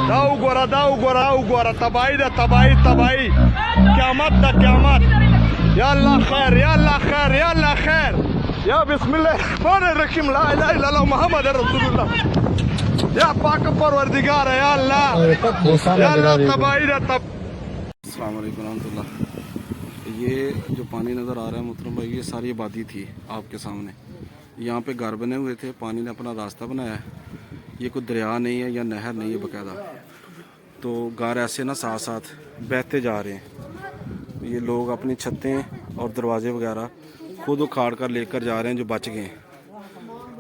दाऊ गोरा तबाही दा तबाही क़यामत दा क़यामत। या अल्लाह खैर या अल्लाह खैर या अल्लाह खैर या बिस्मिल्लाहिर्रहमानिर्रहीम ला इलाहा इल्लल्लाह मुहम्मद रसूलुल्लाह। या पाक परवरदिगार है या अल्लाह तबाही दा तबाही। अस्सलाम वालेकुम रहमतुल्लाह। ये जो पानी नज़र आ रहा है मोहतरम भाई, ये सारी आबादी थी आपके सामने। यहाँ पे घर बने हुए थे, पानी ने अपना रास्ता बनाया है। ये कोई दरिया नहीं है या नहर नहीं है बाकायदा, तो घर ऐसे ना साथ साथ बहते जा रहे हैं। ये लोग अपनी छतें और दरवाजे वगैरह खुद उखाड़ कर लेकर जा रहे हैं जो बच गए,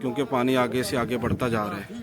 क्योंकि पानी आगे से आगे बढ़ता जा रहा है।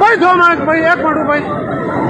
भाई दो मिनट भाई एक मिनट भाई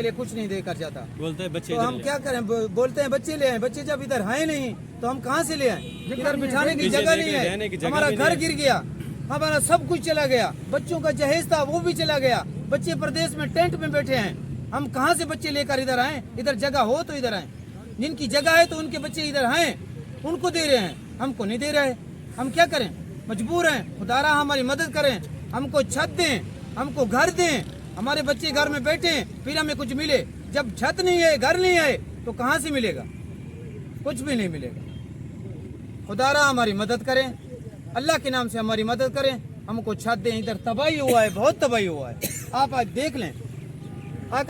लिए कुछ नहीं देकर जाता, बोलते हैं बच्चे, तो हम क्या करें? बोलते हैं बच्चे ले आए। बच्चे जब इधर हैं नहीं तो हम कहाँ से ले आए? इधर बिठाने की जगह नहीं है, हमारा घर गिर गया, हमारा सब कुछ चला गया, बच्चों का जहेज था वो भी चला गया, बच्चे प्रदेश में टेंट में बैठे हैं। हम कहाँ से बच्चे लेकर इधर आए? इधर जगह हो तो इधर आए, जिनकी जगह है तो उनके बच्चे इधर हैं, उनको दे रहे हैं, हमको नहीं दे रहे। हम क्या करें? मजबूर हैं। खुदारा हमारी मदद करें, हमको छत दें, हमको घर दें, हमारे बच्चे घर में बैठे, फिर हमें कुछ मिले। जब छत नहीं है, घर नहीं है, तो कहाँ से मिलेगा? कुछ भी नहीं मिलेगा। खुदारा हमारी मदद करें, अल्लाह के नाम से हमारी मदद करें, हमको छत दें। इधर तबाही हुआ है, बहुत तबाही हुआ है, आप आज देख लें।